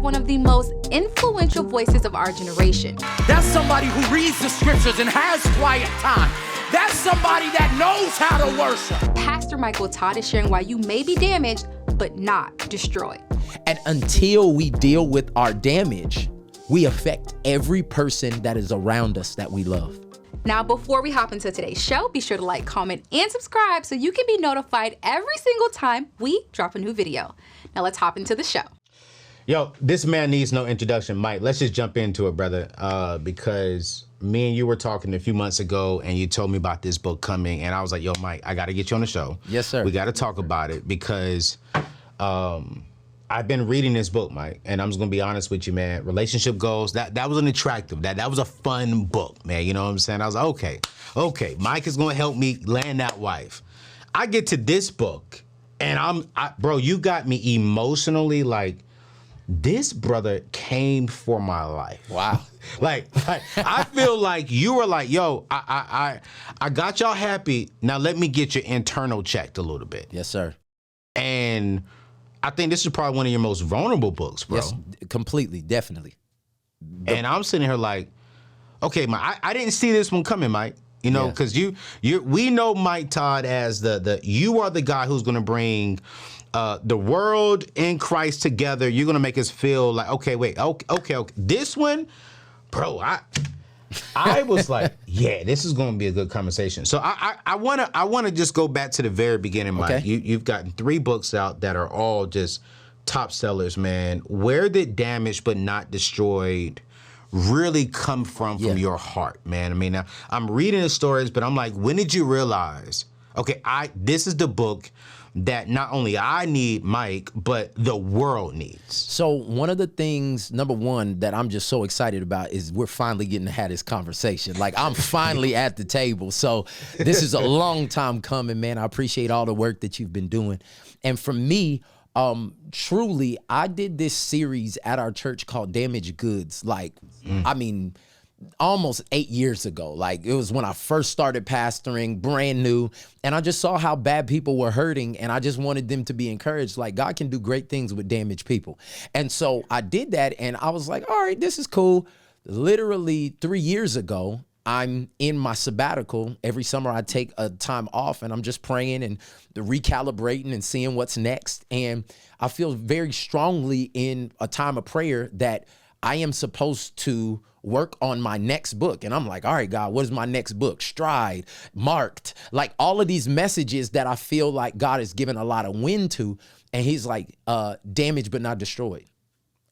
have one of the most influential voices of our generation. That's somebody who reads the scriptures and has quiet time. That's somebody that knows how to worship. Pastor Michael Todd is sharing why you may be damaged, but not destroyed. And until we deal with our damage, we affect every person that is around us that we love. Now, before we hop into today's show, be sure to like, comment, and subscribe so you can be notified every single time we drop a new video. Now let's hop into the show. Yo, this man needs no introduction. Mike, let's just jump into it, brother, because me and you were talking a few months ago and you told me about this book coming, and I was like, yo, Mike, I got to get you on the show. Yes, sir. We got to talk about it because I've been reading this book, Mike, and I'm just gonna be honest with you, man. Relationship goals, that was an attractive, that was a fun book, man. You know what I'm saying? I was like, okay, Mike is gonna help me land that wife. I get to this book, and bro, you got me emotionally like, this brother came for my life. Wow. like I feel like you were like, yo, I got y'all happy. Now let me get your internal checked a little bit. Yes, sir. And I think this is probably one of your most vulnerable books, bro. Yes, completely, definitely. And I'm sitting here like, okay, Mike, I didn't see this one coming, Mike. You know, because we know Mike Todd as you are the guy who's gonna bring the world in Christ together. You're gonna make us feel like, okay, wait, okay. This one, bro, I was like, yeah, this is gonna be a good conversation. So I wanna just go back to the very beginning, Mike. Okay. You've gotten 3 books out that are all just top sellers, man. Where did Damaged But Not Destroyed really come from your heart, man? I mean, now, I'm reading the stories, but I'm like, when did you realize, okay, this is the book that not only I need, Mike, but the world needs? So one of the things, number one, that I'm just so excited about is we're finally getting to have this conversation. Like, I'm finally at the table. So this is a long time coming, man. I appreciate all the work that you've been doing. And for me, truly, I did this series at our church called Damaged Goods. Like, I mean, almost 8 years ago. Like, it was when I first started pastoring, brand new, and I just saw how bad people were hurting, and I just wanted them to be encouraged. Like, God can do great things with damaged people. And so I did that, and I was like, all right, this is cool. Literally 3 years ago, I'm in my sabbatical. Every summer I take a time off, and I'm just praying and recalibrating and seeing what's next. And I feel very strongly in a time of prayer that I am supposed to work on my next book. And I'm like, all right, God, what is my next book? Stride, Marked, like all of these messages that I feel like God has given a lot of wind to. And he's like, Damaged But Not Destroyed.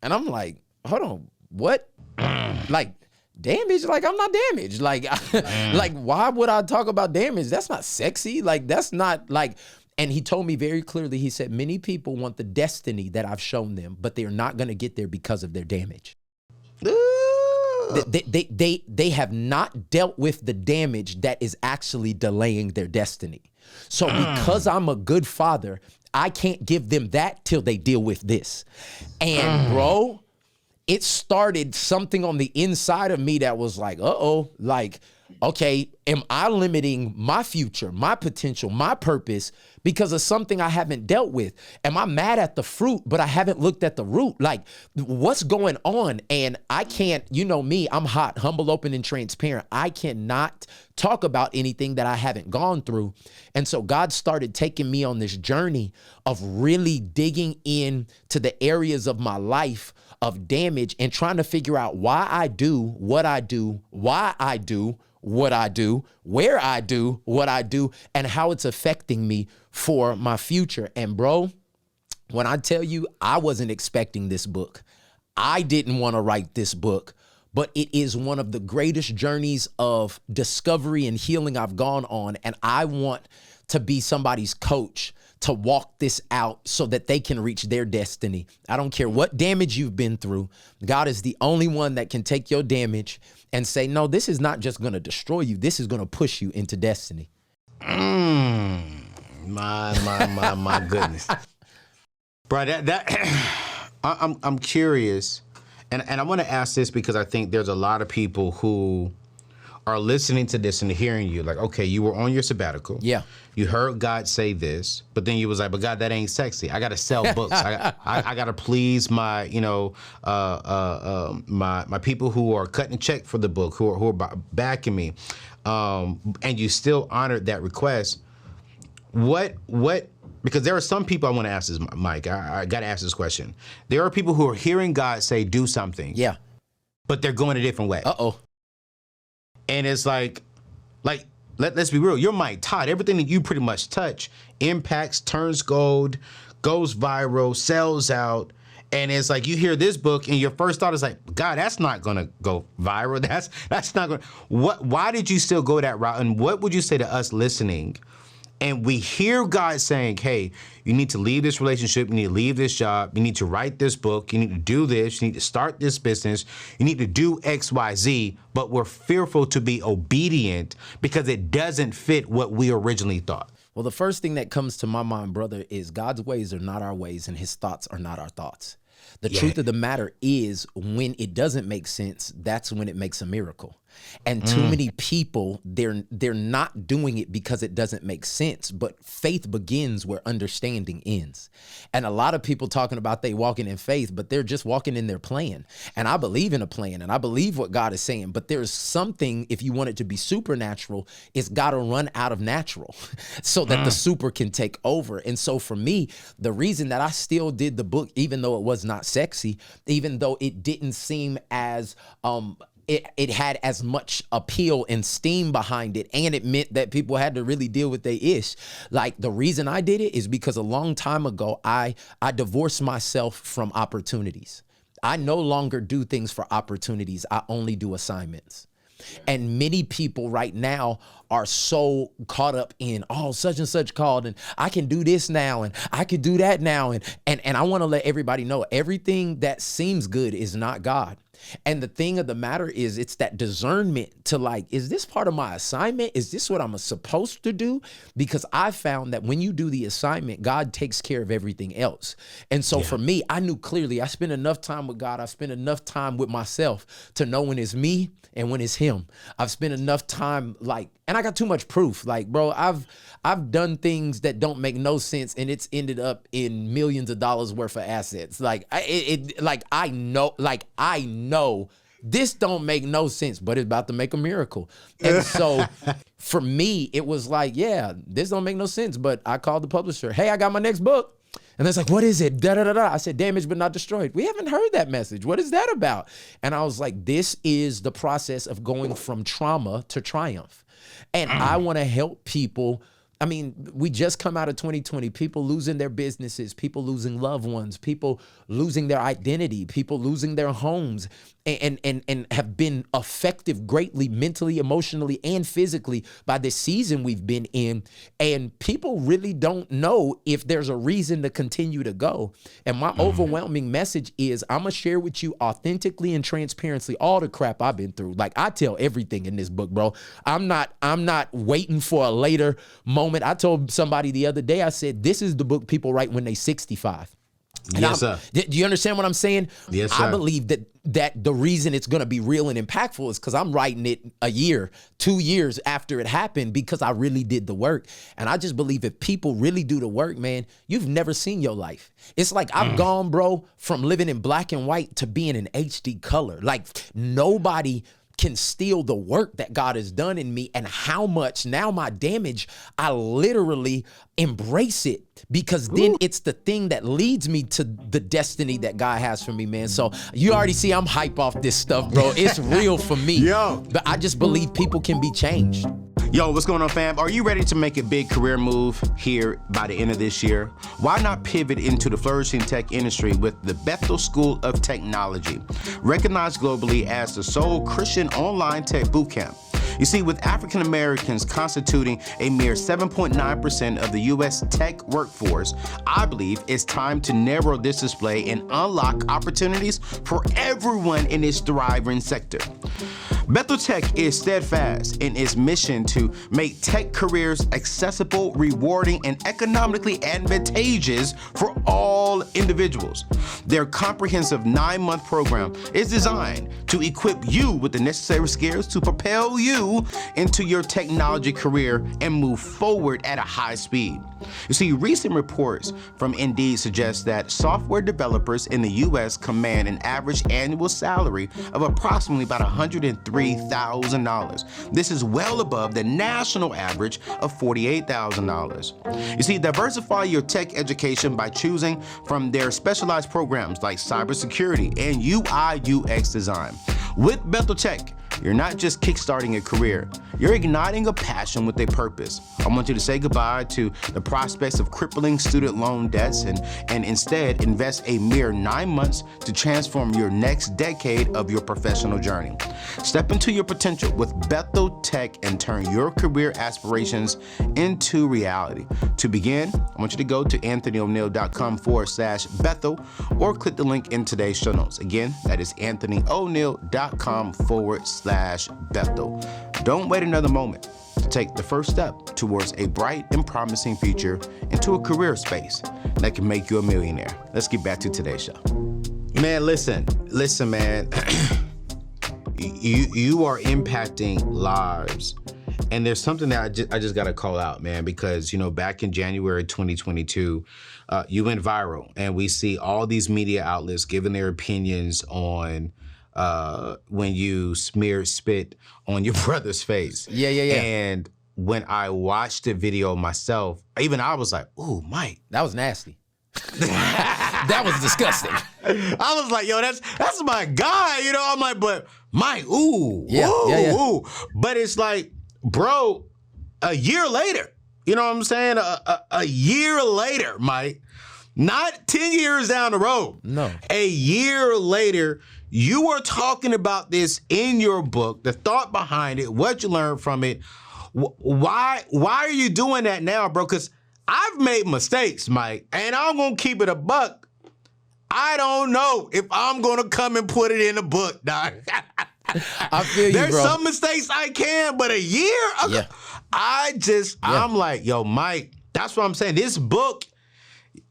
And I'm like, hold on, what? Like, damaged? Like, I'm not damaged. Like, like, why would I talk about damage? That's not sexy. Like, that's not like, and he told me very clearly, he said, many people want the destiny that I've shown them, but they're not going to get there because of their damage. They have not dealt with the damage that is actually delaying their destiny. So because I'm a good father, I can't give them that till they deal with this. And bro, it started something on the inside of me that was like, uh-oh, like, okay, am I limiting my future, my potential, my purpose because of something I haven't dealt with? Am I mad at the fruit, but I haven't looked at the root? Like, what's going on? And I can't, you know me, I'm hot, humble, open, and transparent. I cannot talk about anything that I haven't gone through. And so God started taking me on this journey of really digging in to the areas of my life of damage and trying to figure out why I do what I do, why I do what I do, where I do what I do, and how it's affecting me for my future. And bro, when I tell you, I wasn't expecting this book. I didn't want to write this book, but it is one of the greatest journeys of discovery and healing I've gone on. And I want to be somebody's coach to walk this out so that they can reach their destiny. I don't care what damage you've been through. God is the only one that can take your damage and say, no, this is not just going to destroy you. This is going to push you into destiny. My goodness. Bro, I'm curious. And I want to ask this because I think there's a lot of people who are listening to this and hearing you, like, okay, you were on your sabbatical. Yeah. You heard God say this, but then you was like, but God, that ain't sexy. I got to sell books. I got to please my, my people who are cutting a check for the book, who are backing me. And you still honored that request. What, because there are some people I want to ask this, Mike, I got to ask this question. There are people who are hearing God say, do something. Yeah. But they're going a different way. Uh-oh. And it's like, let's be real. You're Mike Todd. Everything that you pretty much touch impacts, turns gold, goes viral, sells out. And it's like you hear this book and your first thought is like, God, that's not going to go viral. That's not going to. Why did you still go that route? And what would you say to us listening? And we hear God saying, hey, you need to leave this relationship. You need to leave this job. You need to write this book. You need to do this. You need to start this business. You need to do X, Y, Z. But we're fearful to be obedient because it doesn't fit what we originally thought. Well, the first thing that comes to my mind, brother, is God's ways are not our ways and his thoughts are not our thoughts. The truth of the matter is when it doesn't make sense, that's when it makes a miracle. And too many people, they're not doing it because it doesn't make sense, but faith begins where understanding ends. And a lot of people talking about they walking in faith, but they're just walking in their plan. And I believe in a plan and I believe what God is saying, but there's something, if you want it to be supernatural, it's got to run out of natural so that the super can take over. And so for me, the reason that I still did the book, even though it was not sexy, even though it didn't seem as, it had as much appeal and steam behind it, and it meant that people had to really deal with their ish. Like, the reason I did it is because a long time ago, I divorced myself from opportunities. I no longer do things for opportunities. I only do assignments. And many people right now are so caught up in, oh, such and such called, and I can do this now, and I can do that now. And I want to let everybody know everything that seems good is not God. And the thing of the matter is, it's that discernment to like, is this part of my assignment? Is this what I'm supposed to do? Because I found that when you do the assignment, God takes care of everything else. And so for me, I knew clearly I spent enough time with God. I spent enough time with myself to know when it's me and when it's him. I've spent enough time and I got too much proof. Like, bro, I've done things that don't make no sense and it's ended up in millions of dollars worth of assets. I know this don't make no sense, but it's about to make a miracle. And so for me, it was like, yeah, this don't make no sense. But I called the publisher. Hey, I got my next book. And it's like, what is it? Da, da, da, da. I said, damaged but not destroyed. We haven't heard that message. What is that about? And I was like, this is the process of going from trauma to triumph. And I want to help people. I mean, we just come out of 2020, people losing their businesses, people losing loved ones, people losing their identity, people losing their homes, and have been affected greatly mentally, emotionally, and physically by this season we've been in. And people really don't know if there's a reason to continue to go. And my overwhelming message is I'm going to share with you authentically and transparently all the crap I've been through. Like, I tell everything in this book, bro. I'm not waiting for a later moment. I told somebody the other day, I said, this is the book people write when they 65. And yes, sir. Do you understand what I'm saying? Yes, sir. I believe that the reason it's going to be real and impactful is because I'm writing it a year, 2 years after it happened, because I really did the work. And I just believe if people really do the work, man, you've never seen your life. It's like I've gone, bro, from living in black and white to being in HD color. Like, nobody can steal the work that God has done in me, and how much now my damage, I literally embrace it, because then it's the thing that leads me to the destiny that God has for me, man. So you already see I'm hype off this stuff, bro. It's real for me. Yo. But I just believe people can be changed. Yo, what's going on, fam? Are you ready to make a big career move here by the end of this year? Why not pivot into the flourishing tech industry with the Bethel School of Technology, recognized globally as the sole Christian online tech bootcamp? You see, with African Americans constituting a mere 7.9% of the U.S. tech workforce, I believe it's time to narrow this display and unlock opportunities for everyone in this thriving sector. Bethel Tech is steadfast in its mission to make tech careers accessible, rewarding, and economically advantageous for all individuals. Their comprehensive 9-month program is designed to equip you with the necessary skills to propel you into your technology career and move forward at a high speed. You see, recent reports from Indeed suggest that software developers in the U.S. command an average annual salary of approximately about $103,000. This is well above the national average of $48,000. You see, diversify your tech education by choosing from their specialized programs like cybersecurity and UI/UX design. With Bethel Tech, you're not just kickstarting a career, you're igniting a passion with a purpose. I want you to say goodbye to the prospects of crippling student loan debts and instead invest a mere 9 months to transform your next decade of your professional journey. Step into your potential with Bethel Tech and turn your career aspirations into reality. To begin, I want you to go to anthonyoneal.com/Bethel or click the link in today's show notes. Again, that is anthonyoneal.com/Bethel. Don't wait another moment to take the first step towards a bright and promising future into a career space that can make you a millionaire. Let's get back to today's show. Man, listen, man. You are impacting lives. And there's something that I just got to call out, man, because, back in January 2022, you went viral, and we see all these media outlets giving their opinions on when you smeared spit on your brother's face. Yeah. And when I watched the video myself, even I was like, ooh, Mike. That was nasty. That was disgusting. I was like, yo, that's my guy, I'm like, but Mike, ooh. But it's like, bro, a year later, you know what I'm saying? A year later, Mike, not 10 years down the road. No. A year later, you are talking about this in your book, the thought behind it, what you learned from it. Why are you doing that now, bro? Because I've made mistakes, Mike, and I'm going to keep it a buck. I don't know if I'm going to come and put it in a book, dog. I feel you, There's bro. some mistakes I can, but a year? Yeah. I'm like, yo, Mike, that's what I'm saying. This book,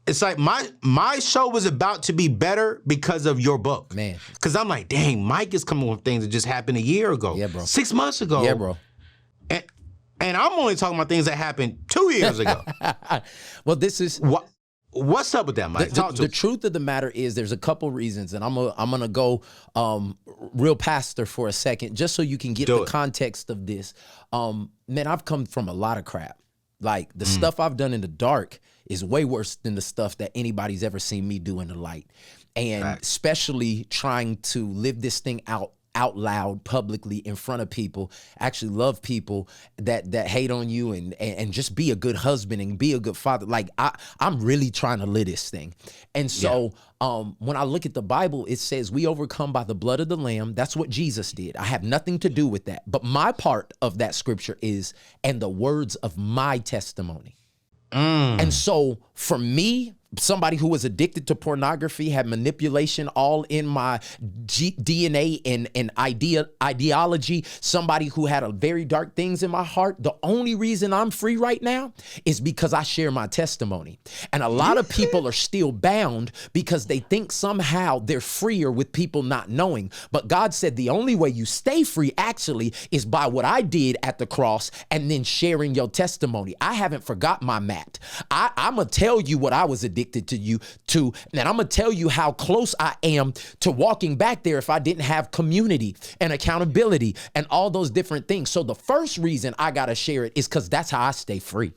it's like my show was about to be better because of your book. Man. Because I'm like, dang, Mike is coming with things that just happened a year ago. Yeah, bro. 6 months ago. Yeah, bro. And I'm only talking about things that happened 2 years ago. Well, this is... What's up with that, Mike? The truth of the matter is there's a couple reasons, and I'm gonna go real pastor for a second, just so you can get the context of this. Man, I've come from a lot of crap. Like, the stuff I've done in the dark is way worse than the stuff that anybody's ever seen me do in the light. And especially trying to live this thing out loud publicly in front of people, actually love people that hate on you and just be a good husband and be a good father. Like, I'm really trying to live this thing. And so when I look at the Bible, it says we overcome by the blood of the Lamb. That's what Jesus did. I have nothing to do with that. But my part of that scripture is, and the words of my testimony. And so for me, somebody who was addicted to pornography, had manipulation all in my DNA and ideology, somebody who had a very dark things in my heart, the only reason I'm free right now is because I share my testimony. And a lot of people are still bound because they think somehow they're freer with people not knowing. But God said the only way you stay free actually is by what I did at the cross and then sharing your testimony. I haven't forgot my mat. I'm going to tell you what I was addicted to, and I'm gonna tell you how close I am to walking back there if I didn't have community and accountability and all those different things. So the first reason I gotta share it is because that's how I stay free.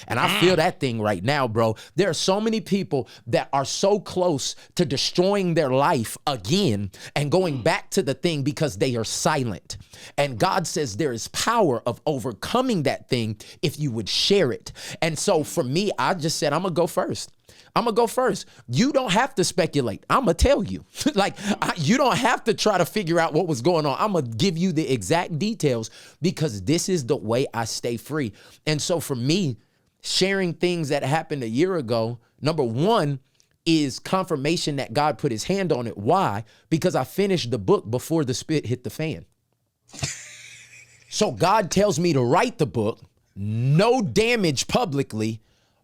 And I feel that thing right now, bro. There are so many people that are so close to destroying their life again and going back to the thing because they are silent. And God says there is power of overcoming that thing if you would share it. And so for me, I just said, I'm gonna go first. You don't have to speculate. I'm going to tell you. You don't have to try to figure out what was going on. I'm going to give you the exact details because this is the way I stay free. And so for me, sharing things that happened a year ago, number one, is confirmation that God put his hand on it. Why? Because I finished the book before the spit hit the fan. So God tells me to write the book, no damage publicly,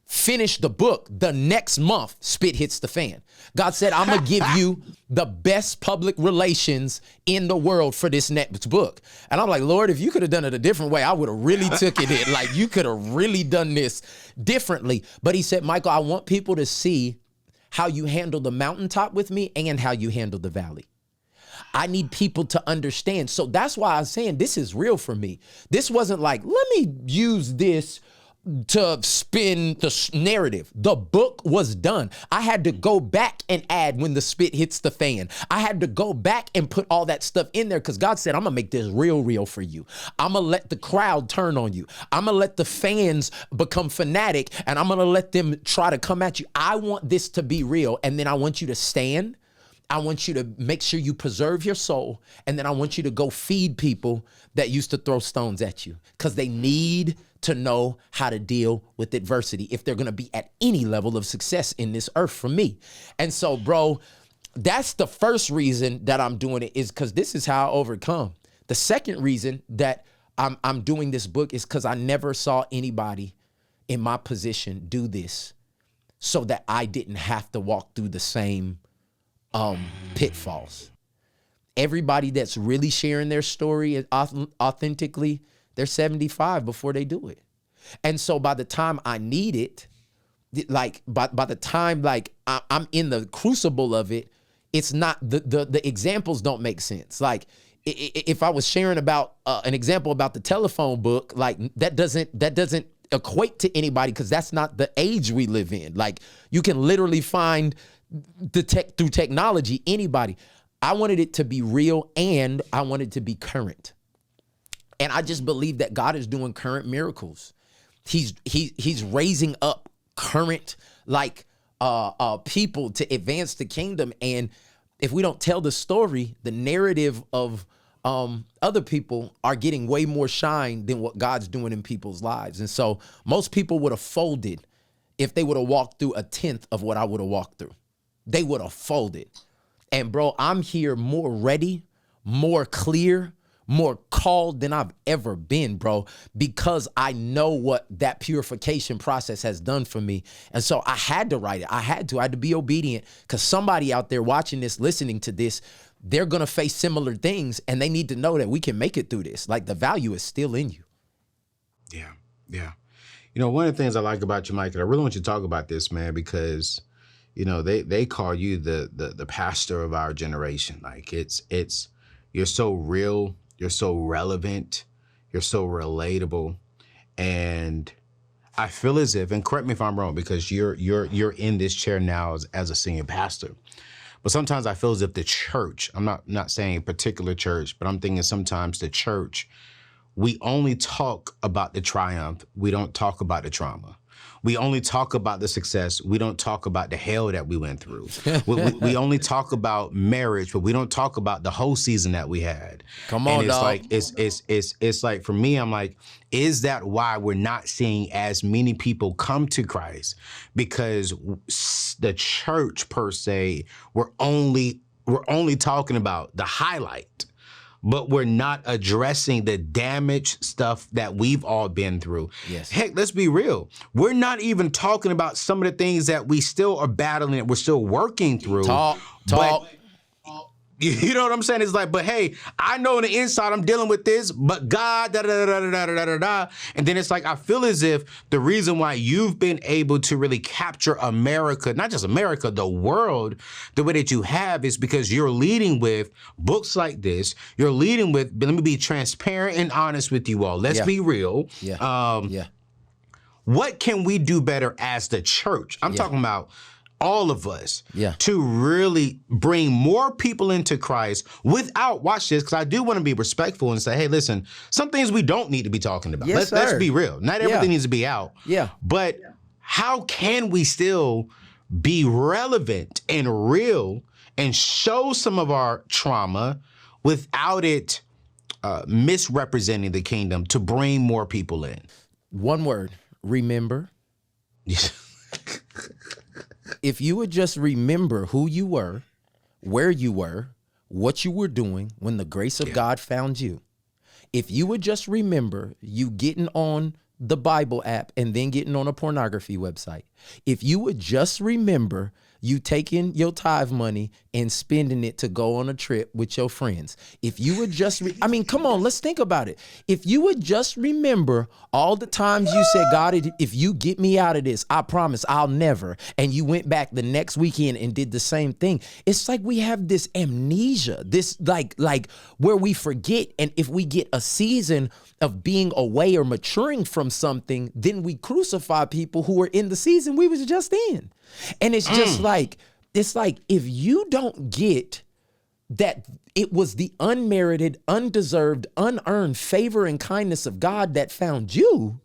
finish the book. The next month, spit hits the fan. God said, I'm going to give you the best public relations in the world for this next book. And I'm like, Lord, if you could have done it a different way, I would have really took it in. Like, you could have really done this differently. But he said, Michael, I want people to see how you handle the mountaintop with me and how you handle the valley. I need people to understand. So that's why I was saying this is real for me. This wasn't like, let me use this to spin the narrative. The book was done. I had to go back and add when the spit hits the fan. I had to go back and put all that stuff in there because God said, I'm going to make this real for you. I'm going to let the crowd turn on you. I'm going to let the fans become fanatic and I'm going to let them try to come at you. I want this to be real. And then I want you to stand. I want you to make sure you preserve your soul. And then I want you to go feed people that used to throw stones at you because they need to know how to deal with adversity if they're going to be at any level of success in this earth from me. And so, bro, that's the first reason that I'm doing it is because this is how I overcome. The second reason that I'm doing this book is because I never saw anybody in my position do this so that I didn't have to walk through the same pitfalls. Everybody that's really sharing their story authentically, they're 75 before they do it. And so by the time I need it, like by the time like I'm in the crucible of it, it's not the examples don't make sense. Like if I was sharing about an example about the telephone book, like that doesn't equate to anybody because that's not the age we live in. Like you can literally find through technology, anybody. I wanted it to be real and I wanted to be current. And I just believe that God is doing current miracles. He's raising up current like people to advance the kingdom. And if we don't tell the story, the narrative of other people are getting way more shine than what God's doing in people's lives. And so most people would have folded if they would have walked through a 10th of what I would have walked through. They would have folded. And bro, I'm here more ready, more clear, more called than I've ever been, bro, because I know what that purification process has done for me. And so I had to write it. I had to be obedient because somebody out there watching this, listening to this, they're going to face similar things and they need to know that we can make it through this. Like the value is still in you. Yeah. Yeah. You know, one of the things I like about you, Mike, and I really want you to talk about this, man, because you know, they call you the pastor of our generation. Like it's you're so real, you're so relevant, you're so relatable. And I feel as if, and correct me if I'm wrong, because you're in this chair now as a senior pastor. But sometimes I feel as if the church, I'm not saying a particular church, but I'm thinking sometimes the church, we only talk about the triumph. We don't talk about the trauma. We only talk about the success. We don't talk about the hell that we went through. we only talk about marriage, but we don't talk about the whole season that we had. Come on, and it's dog. like it's like for me, I'm like, is that why we're not seeing as many people come to Christ? Because the church per se, we're only talking about the highlight. But we're not addressing the damage stuff that we've all been through. Yes. Heck, let's be real. We're not even talking about some of the things that we still are battling, that we're still working through. Talk. You know what I'm saying? It's like, but hey, I know on the inside I'm dealing with this, but God, da-da-da-da-da-da-da-da. And then it's like, I feel as if the reason why you've been able to really capture America, not just America, the world, the way that you have is because you're leading with books like this. You're leading with, but let me be transparent and honest with you all. Let's be real. Yeah. What can we do better as the church? I'm talking about all of us, to really bring more people into Christ without, watch this, because I do want to be respectful and say, hey, listen, some things we don't need to be talking about. Yes, let's be real. Not everything needs to be out. Yeah. But how can we still be relevant and real and show some of our trauma without it misrepresenting the kingdom to bring more people in? One word, remember. If you would just remember who you were, where you were, what you were doing when the grace of God found you. if you would just remember you getting on the Bible app and then getting on a pornography website, if you would just remember you taking your tithe money and spending it to go on a trip with your friends. If you would just, I mean, come on, let's think about it. If you would just remember all the times you said, God, if you get me out of this, I promise I'll never. And you went back the next weekend and did the same thing. It's like we have this amnesia, this like where we forget. And if we get a season of being away or maturing from something, then we crucify people who are in the season we was just in. And it's just like, it's like if you don't get that it was the unmerited, undeserved, unearned favor and kindness of God that found you,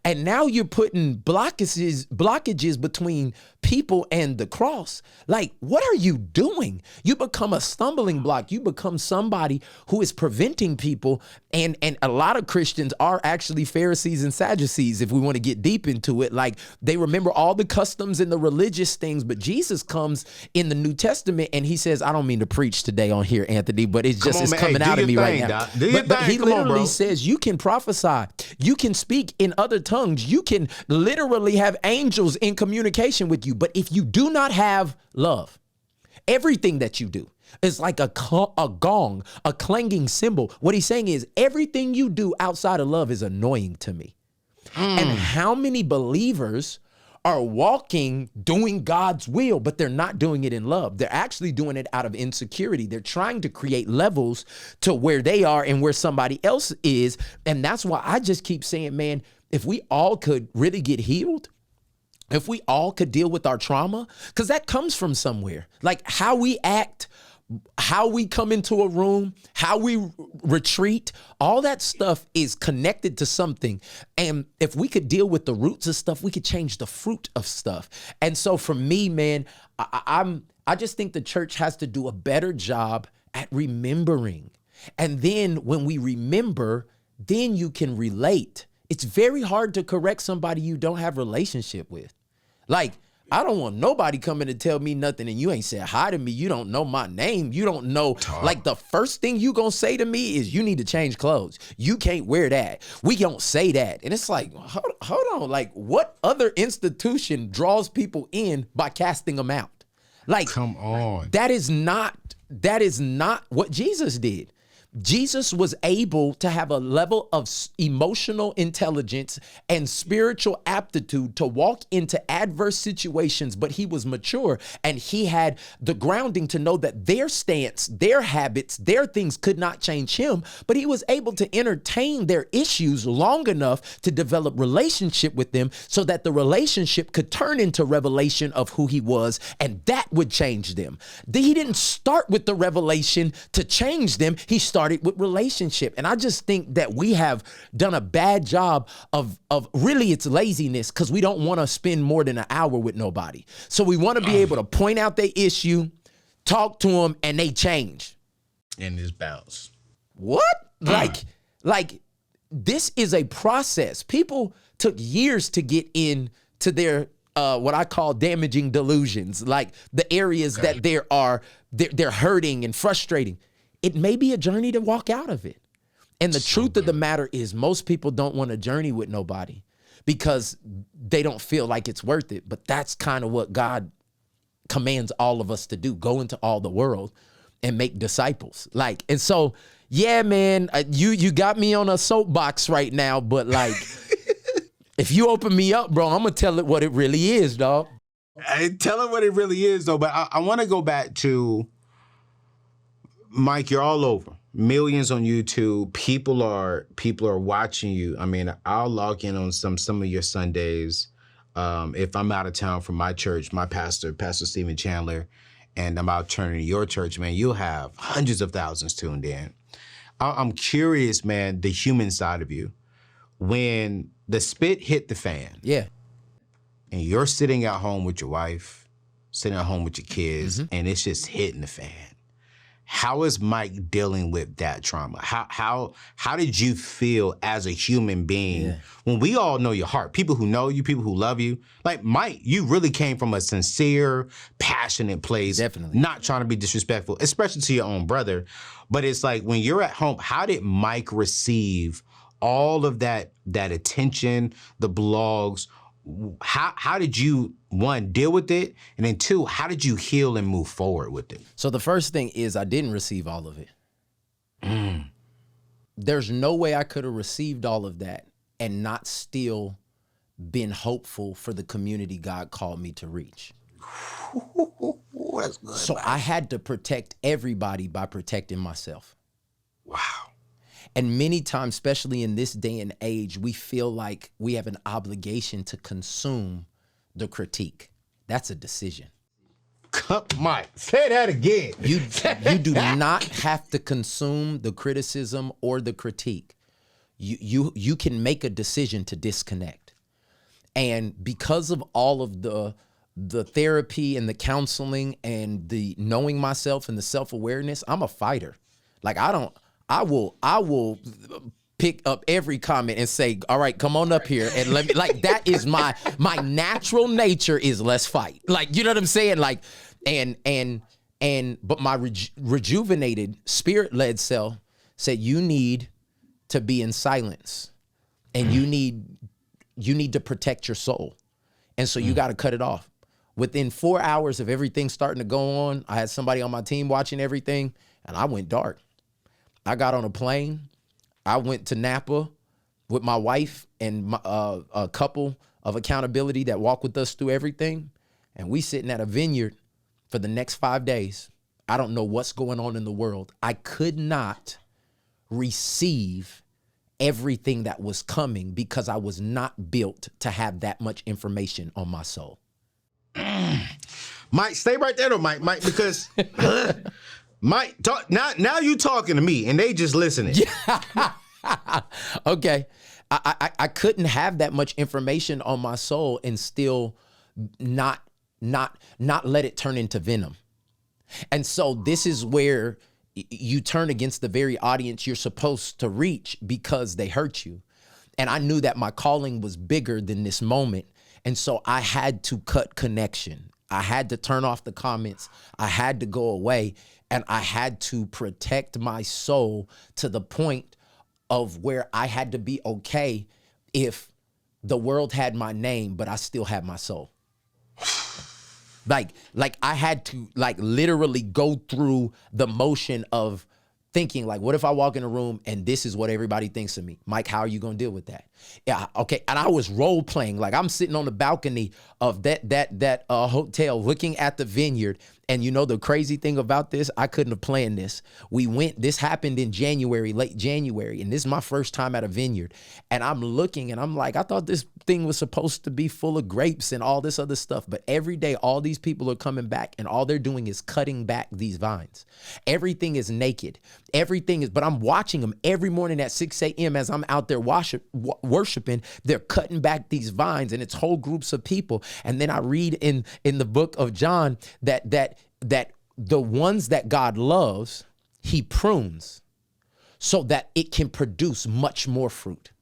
and now you're putting blockages between people and the cross. Like, what are you doing? You become a stumbling block. You become somebody who is preventing people. And a lot of Christians are actually Pharisees and Sadducees, if we want to get deep into it. Like, they remember all the customs and the religious things, but Jesus comes in the New Testament and he says, I don't mean to preach today on here, Anthony, but it's just, it's coming out of me right now. But he literally says, you can prophesy, you can speak in other tongues, you can literally have angels in communication with you. But if you do not have love, everything that you do is like a gong, a clanging cymbal. What he's saying is everything you do outside of love is annoying to me. And how many believers are walking, doing God's will, but they're not doing it in love. They're actually doing it out of insecurity. They're trying to create levels to where they are and where somebody else is. And that's why I just keep saying, man, if we all could really get healed, if we all could deal with our trauma, because that comes from somewhere, like how we act, how we come into a room, how we retreat, all that stuff is connected to something. And if we could deal with the roots of stuff, we could change the fruit of stuff. And so for me, man, I just think the church has to do a better job at remembering. And then when we remember, then you can relate. It's very hard to correct somebody you don't have a relationship with. Like, I don't want nobody coming to tell me nothing and you ain't said hi to me. You don't know my name. You don't know. Like, the first thing you gonna say to me is you need to change clothes. You can't wear that. We don't say that. And it's like, hold on. Like, what other institution draws people in by casting them out? Like, come on. That is not what Jesus did. Jesus was able to have a level of emotional intelligence and spiritual aptitude to walk into adverse situations, but he was mature and he had the grounding to know that their stance, their habits, their things could not change him, but he was able to entertain their issues long enough to develop relationship with them so that the relationship could turn into revelation of who he was, and that would change them. He didn't start with the revelation to change them. He started with relationship. And I just think that we have done a bad job of really, it's laziness, because we don't want to spend more than an hour with nobody. So we want to be able to point out their issue, talk to them, and they change. And this bounce. What? Like this is a process. People took years to get into their what I call damaging delusions, like the areas that they're hurting and frustrating. It may be a journey to walk out of it. And the truth of the matter is most people don't want to journey with nobody because they don't feel like it's worth it. But that's kind of what God commands all of us to do. Go into all the world and make disciples. Like, and so, yeah, man, you got me on a soapbox right now, but like, if you open me up, bro, I'm going to tell it what it really is, dog. Tell it what it really is, though. But I want to go back to, Mike, you're all over. Millions on YouTube. People are watching you. I mean, I'll log in on some of your Sundays. If I'm out of town from my church, my Pastor Stephen Chandler, and I'm out turning to your church, man, you'll have hundreds of thousands tuned in. I'm curious, man, the human side of you. When the spit hit the fan. Yeah. And you're sitting at home with your wife, sitting at home with your kids, and it's just hitting the fan. How is Mike dealing with that trauma? How did you feel as a human being when we all know your heart? People who know you, people who love you. Like Mike, you really came from a sincere, passionate place. Definitely. Not trying to be disrespectful, especially to your own brother. But it's like when you're at home, how did Mike receive all of that attention, the blogs? How did you, one, deal with it? And then two, how did you heal and move forward with it? So the first thing is I didn't receive all of it. There's no way I could have received all of that and not still been hopeful for the community God called me to reach. That's good. So I had to protect everybody by protecting myself. Wow. And many times, especially in this day and age, we feel like we have an obligation to consume the critique. That's a decision. Mike, say that again. You do not have to consume the criticism or the critique. You can make a decision to disconnect. And because of all of the therapy and the counseling and the knowing myself and the self-awareness, I'm a fighter. Like I will pick up every comment and say, all right, come on up here and let me, like, that is my natural nature is let's fight. Like, you know what I'm saying? Like, but my rejuvenated spirit-led self said, you need to be in silence and you need to protect your soul. And so you got to cut it off. Within 4 hours of everything starting to go on, I had somebody on my team watching everything and I went dark. I got on a plane. I went to Napa with my wife and a couple of accountability that walk with us through everything. And we sitting at a vineyard for the next 5 days. I don't know what's going on in the world. I could not receive everything that was coming because I was not built to have that much information on my soul. Mike, stay right there though, Mike, because Mike, talk, now you talking to me and they just listening. Okay. I couldn't have that much information on my soul and still not let it turn into venom. And so this is where you turn against the very audience you're supposed to reach because they hurt you. And I knew that my calling was bigger than this moment. And so I had to cut connection. I had to turn off the comments. I had to go away and I had to protect my soul to the point of where I had to be okay if the world had my name, but I still had my soul. Like I had to literally go through the motion of thinking like, what if I walk in a room and this is what everybody thinks of me? Mike, how are you going to deal with that? Yeah, okay. And I was role playing. Like I'm sitting on the balcony of that hotel looking at the vineyard. And you know, the crazy thing about this, I couldn't have planned this. This happened in January, late January. And this is my first time at a vineyard. And I'm looking and I'm like, I thought this thing was supposed to be full of grapes and all this other stuff. But every day, all these people are coming back and all they're doing is cutting back these vines. Everything is naked. But I'm watching them every morning at 6 a.m. as I'm out there worshiping. They're cutting back these vines and it's whole groups of people. And then I read in the book of John that the ones that God loves, he prunes so that it can produce much more fruit.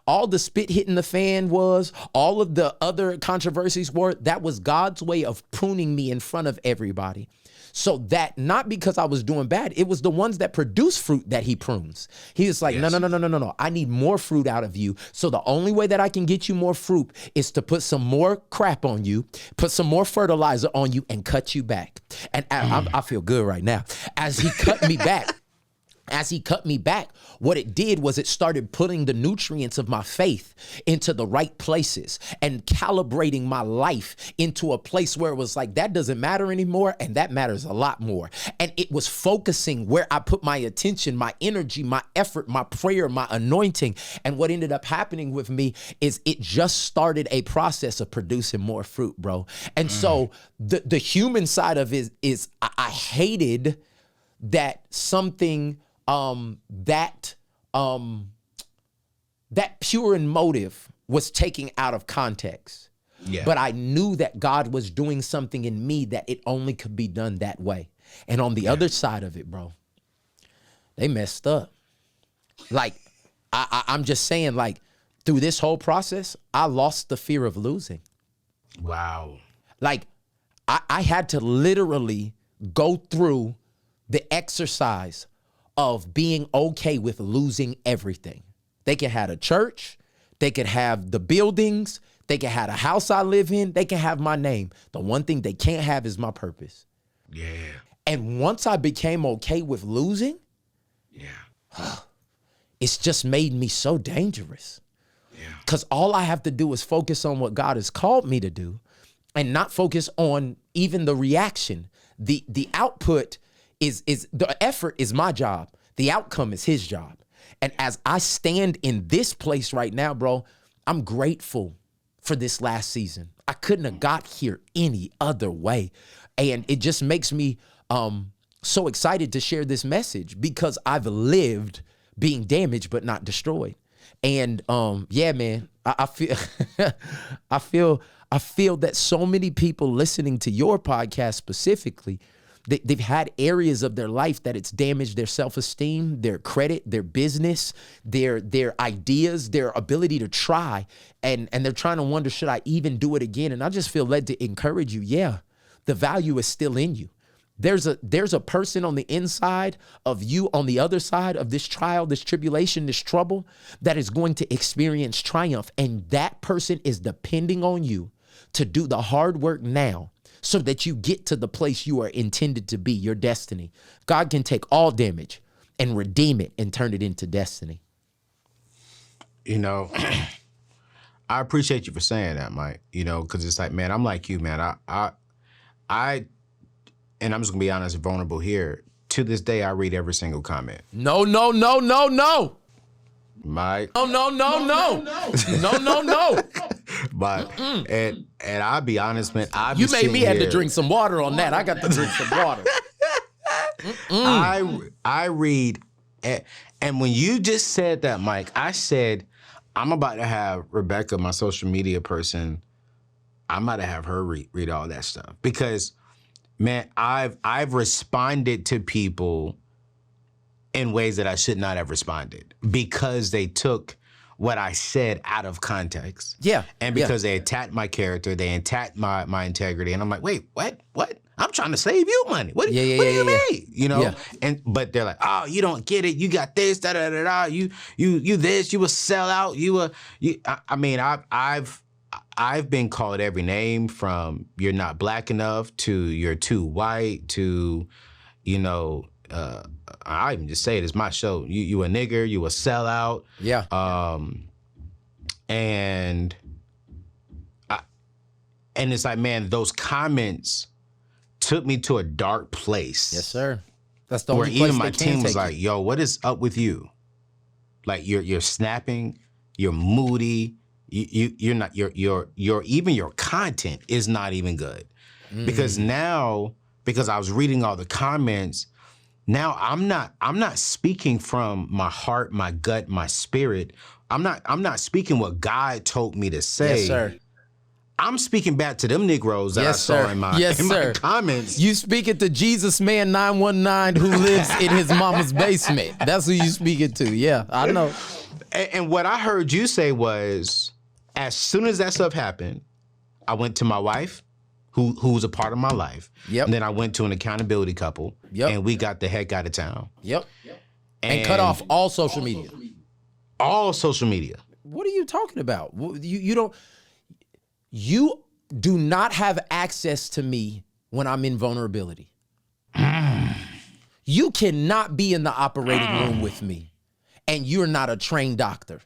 All the spit hitting the fan all of the other controversies that was God's way of pruning me in front of everybody. So that not because I was doing bad, it was the ones that produce fruit that he prunes. He was like, yes. No. I need more fruit out of you. So the only way that I can get you more fruit is to put some more crap on you, put some more fertilizer on you and cut you back. And I feel good right now. As he cut me back, what it did was it started putting the nutrients of my faith into the right places and calibrating my life into a place where it was like, that doesn't matter anymore. And that matters a lot more. And it was focusing where I put my attention, my energy, my effort, my prayer, my anointing. And what ended up happening with me is it just started a process of producing more fruit, bro. And so the human side of it is I hated that something that pure and motive was taken out of context. Yeah. But I knew that God was doing something in me that it only could be done that way. And on the other side of it, bro, they messed up. Like, I'm just saying, like, through this whole process, I lost the fear of losing. Wow. Like, I had to literally go through the exercise of being okay with losing everything. They could have a church, they could have the buildings, they could have a house I live in, they can have my name. The one thing they can't have is my purpose. Yeah. And once I became okay with losing, it's just made me so dangerous. Because all I have to do is focus on what God has called me to do and not focus on even the reaction. The output is the effort is my job. The outcome is his job. And as I stand in this place right now, bro, I'm grateful for this last season. I couldn't have got here any other way. And it just makes me so excited to share this message because I've lived being damaged but not destroyed. And yeah, man, I feel I feel that so many people listening to your podcast specifically, they've had areas of their life that it's damaged their self-esteem, their credit, their business, their ideas, their ability to try, and they're trying to wonder, should I even do it again? And I just feel led to encourage you. Yeah, the value is still in you. There's a person on the inside of you, on the other side of this trial, this tribulation, this trouble, that is going to experience triumph. And that person is depending on you to do the hard work now so that you get to the place you are intended to be, your destiny. God can take all damage and redeem it and turn it into destiny. You know, I appreciate you for saying that, Mike, you know, because it's like, man, I'm like you, man. I and I'm just gonna be honest and vulnerable here. To this day, I read every single comment. No. Mike. No. But and I'll be honest, man. You made me have to drink some water on that. I got to drink some water. I read, and when you just said that, Mike, I said, I'm about to have Rebecca, my social media person, I'm about to have her read all that stuff because, man, I've responded to people in ways that I should not have responded because they took what I said out of context. Yeah. And because they attacked my character, they attacked my integrity. And I'm like, wait, what? I'm trying to save you money. What do you mean? You know? Yeah. But they're like, oh, you don't get it. You got this, da-da-da-da. You this, you a sellout. I mean, I've been called every name from you're not black enough to you're too white to, you know, I even just say it, it's my show. You a nigger, you a sellout. Yeah. And it's like, man, those comments took me to a dark place. Yes, sir. That's the where only place even my team was you. like, yo, what is up with you? Like you're snapping, you're moody. You're not even your content is not even good. Because now, because I was reading all the comments, now I'm not speaking from my heart, my gut, my spirit. I'm not speaking what God told me to say. Yes, sir. I'm speaking back to them Negroes that I saw in my comments. You speaking to Jesus Man 919 who lives in his mama's basement. That's who you speaking to. Yeah, I know. And what I heard you say was, as soon as that stuff happened, I went to my wife, who was a part of my life. Yep. And then I went to an accountability couple. Yep. And we got the heck out of town. Yep. And cut off all social media. All social media. What are you talking about? You do not have access to me when I'm in vulnerability. You cannot be in the operating room with me, and you're not a trained doctor.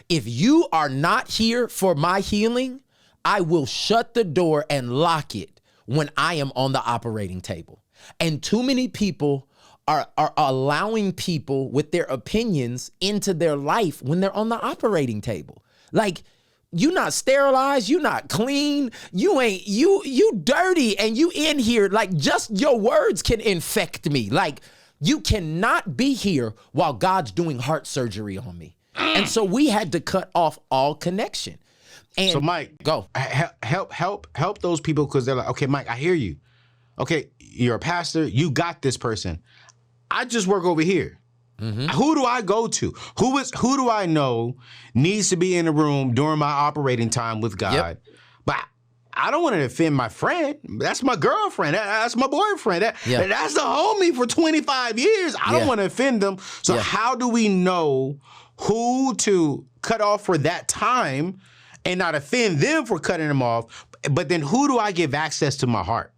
If you are not here for my healing, I will shut the door and lock it when I am on the operating table. And too many people are allowing people with their opinions into their life when they're on the operating table. Like, you not sterilized, you not clean, you dirty, and you in here, like, just your words can infect me. Like, you cannot be here while God's doing heart surgery on me. And so we had to cut off all connection. And so Mike, go help those people, because they're like, okay, Mike, I hear you. okay, you're a pastor, you got this person. I just work over here. Who do I go to? Who do I know needs to be in the room during my operating time with God? Yep. But I don't want to offend my friend. That's my girlfriend. That's my boyfriend. That's the homie for 25 years. I don't want to offend them. So how do we know who to cut off for that time and not offend them for cutting them off? But then who do I give access to my heart?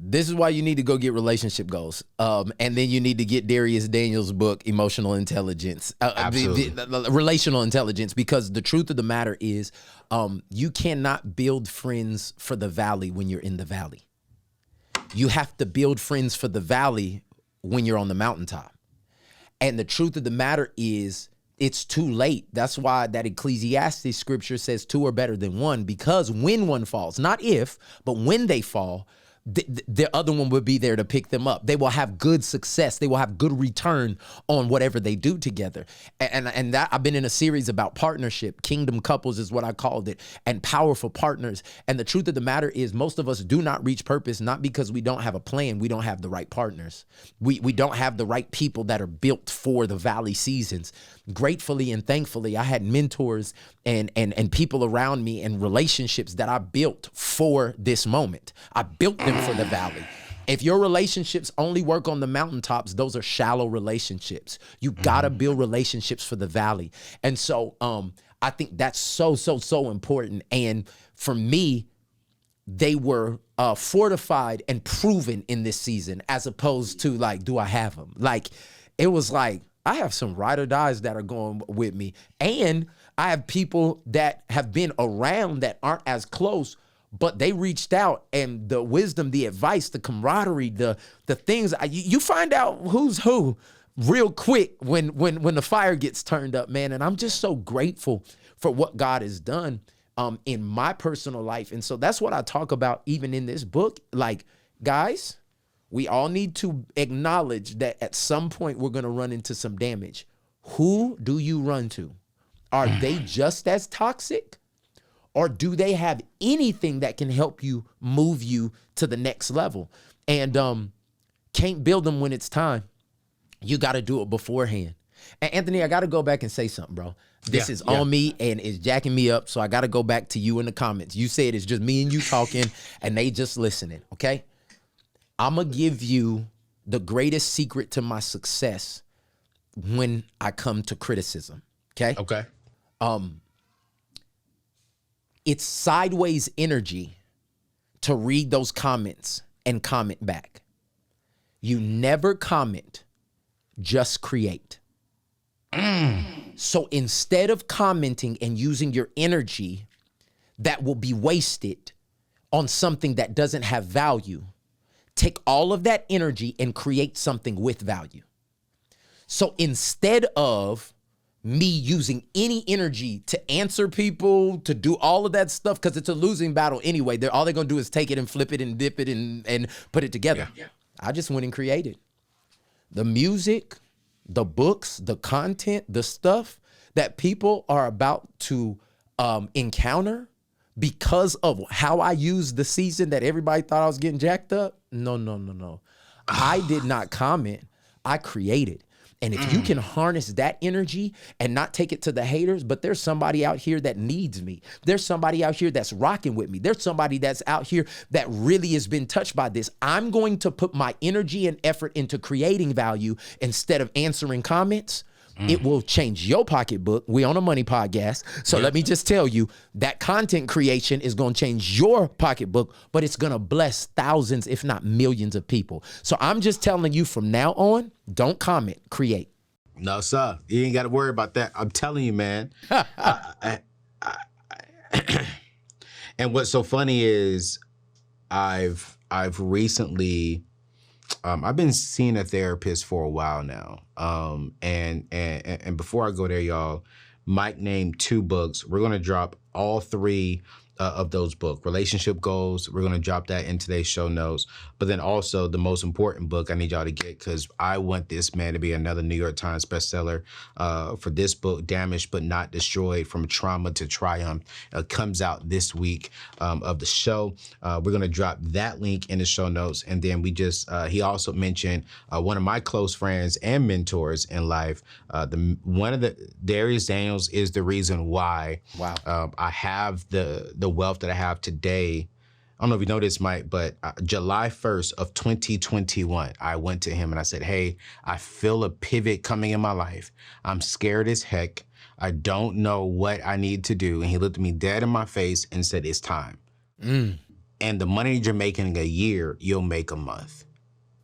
This is why you need to go get relationship goals. And then you need to get Darius Daniels' book, Emotional Intelligence, Relational Intelligence, because the truth of the matter is you cannot build friends for the valley when you're in the valley. You have to build friends for the valley when you're on the mountaintop. And the truth of the matter is it's too late. That's why that Ecclesiastes scripture says two are better than one, because when one falls, not if, but when they fall, the other one will be there to pick them up. They will have good success. They will have good return on whatever they do together. And that I've been in a series about partnership. Kingdom couples is what I called it, and powerful partners. And the truth of the matter is most of us do not reach purpose, not because we don't have a plan. We don't have the right partners. We don't have the right people that are built for the valley seasons. Gratefully and thankfully, I had mentors and people around me and relationships that I built for this moment. I built them for the valley. If your relationships only work on the mountaintops, those are shallow relationships. You gotta build relationships for the valley. And so I think that's so important. And for me, they were fortified and proven in this season, as opposed to like, do I have them? Like, it was like, I have some ride or dies that are going with me. And I have people that have been around that aren't as close, but they reached out, and the wisdom, the advice, the camaraderie, the things, you find out who's who real quick when the fire gets turned up, man. And I'm just so grateful for what God has done in my personal life. And so that's what I talk about even in this book. Like, guys, we all need to acknowledge that at some point we're going to run into some damage. Who do you run to? Are they just as toxic? Or do they have anything that can help you move you to the next level? And can't build them when it's time. You got to do it beforehand. And Anthony, I got to go back and say something, bro. This is on me and it's jacking me up. So I got to go back to you in the comments. You said it's just me and you talking and they just listening, okay? I'm going to give you the greatest secret to my success when I come to criticism, okay? Okay. It's sideways energy to read those comments and comment back. You never comment, just create. So instead of commenting and using your energy that will be wasted on something that doesn't have value, take all of that energy and create something with value. So instead of me using any energy to answer people, to do all of that stuff, because it's a losing battle anyway. All they're going to do is take it and flip it and dip it and put it together. Yeah. I just went and created the music, the books, the content, the stuff that people are about to encounter because of how I used the season that everybody thought I was getting jacked up. No. I did not comment. I created. And if you can harness that energy and not take it to the haters, but there's somebody out here that needs me. There's somebody out here that's rocking with me. There's somebody that's out here that really has been touched by this. I'm going to put my energy and effort into creating value instead of answering comments. It will change your pocketbook. We on a money podcast. So let me just tell you that content creation is going to change your pocketbook, but it's going to bless thousands, if not millions of people. So I'm just telling you from now on, don't comment, create. No, sir. You ain't got to worry about that. I'm telling you, man. And what's so funny is I've recently... I've been seeing a therapist for a while now. And before I go there, y'all, Mike named 2 books. We're going to drop all three of those books. Relationship Goals, we're going to drop that in today's show notes. But then also the most important book I need y'all to get, because I want this man to be another New York Times bestseller, for this book, Damaged But Not Destroyed, From Trauma to Triumph, comes out this week of the show. We're going to drop that link in the show notes. And then he also mentioned one of my close friends and mentors in life, Darius Daniels is the reason why I have the wealth that I have today. I don't know if you know this, Mike, but July 1st of 2021, I went to him and I said, hey, I feel a pivot coming in my life. I'm scared as heck. I don't know what I need to do. And he looked at me dead in my face and said, it's time. And the money you're making in a year, you'll make a month.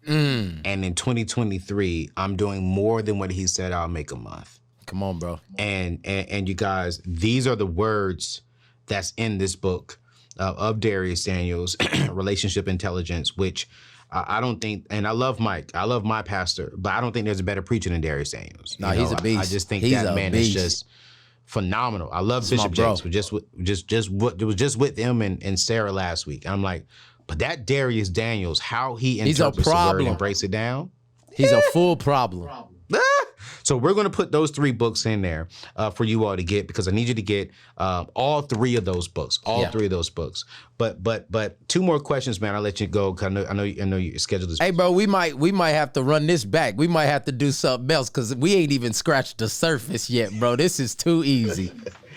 And in 2023, I'm doing more than what he said I'll make a month. Come on, bro. And you guys, these are the words that's in this book of Darius Daniels, Relationship Intelligence, which I don't think, and I love Mike, I love my pastor, but I don't think there's a better preacher than Darius Daniels. No, he's a beast. I just think he's that man is just phenomenal. I love Bishop Jakes. Was just with him and Sarah last week. And I'm like, but that Darius Daniels, how he interprets the word and breaks it down. He's a full problem. So we're going to put those three books in there for you all to get, because I need you to get all three of those books. Three of those books. But two more questions, man. I'll let you go, because I know your schedule is. Hey, bro, we might have to run this back. We might have to do something else, because we ain't even scratched the surface yet, bro. This is too easy.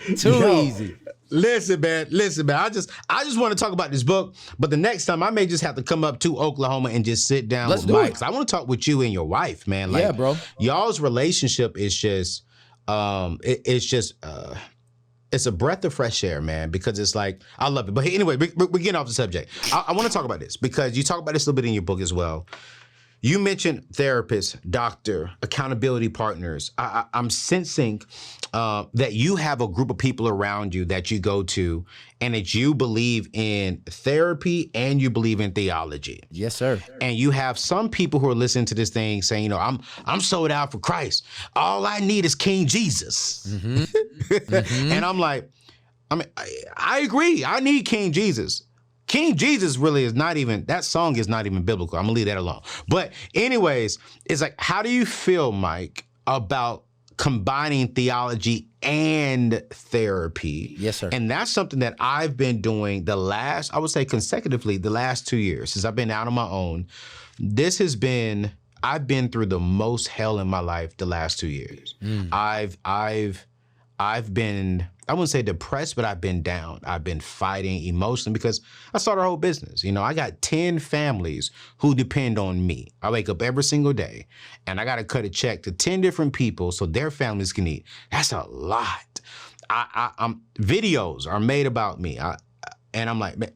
Easy. Listen, man. I just want to talk about this book, but the next time I may just have to come up to Oklahoma and just sit down with Mike. 'Cause I want to talk with you and your wife, man. Like, yeah, bro. Y'all's relationship is just, it's a breath of fresh air, man, because it's like, I love it. But anyway, we're getting off the subject. I want to talk about this, because you talk about this a little bit in your book as well. You mentioned therapists, doctor, accountability partners. I'm sensing that you have a group of people around you that you go to, and that you believe in therapy and you believe in theology. Yes, sir. And you have some people who are listening to this thing saying, I'm sold out for Christ. All I need is King Jesus. And I'm like, I agree. I need King Jesus. King Jesus really is not even, that song is not even biblical. I'm gonna leave that alone. But anyways, it's like, how do you feel, Mike, about combining theology and therapy? Yes, sir. And that's something that I've been doing I would say consecutively, the last 2 years since I've been out on my own. I've been through the most hell in my life the last 2 years. I've been, I wouldn't say depressed, but I've been down. I've been fighting emotionally, because I started a whole business. I got 10 families who depend on me. I wake up every single day and I got to cut a check to 10 different people so their families can eat. That's a lot. Videos are made about me. And I'm like, man,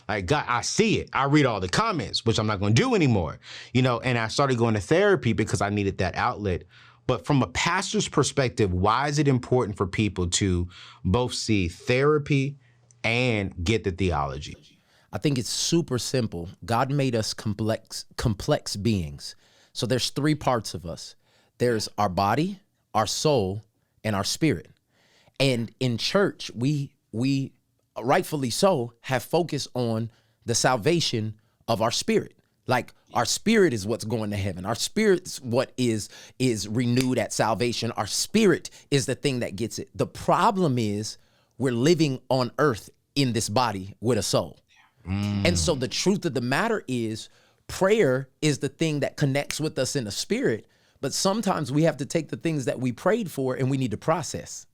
like, God, I see it. I read all the comments, which I'm not going to do anymore. And I started going to therapy because I needed that outlet. But from a pastor's perspective, why is it important for people to both see therapy and get the theology? I think it's super simple. God made us complex beings. So there's three parts of us. There's our body, our soul, and our spirit. And in church, we rightfully so have focus on the salvation of our spirit. Like, our spirit is what's going to heaven. Our spirit's what is renewed at salvation. Our spirit is the thing that gets it. The problem is we're living on earth in this body with a soul. And so the truth of the matter is, prayer is the thing that connects with us in the spirit. But sometimes we have to take the things that we prayed for and we need to process.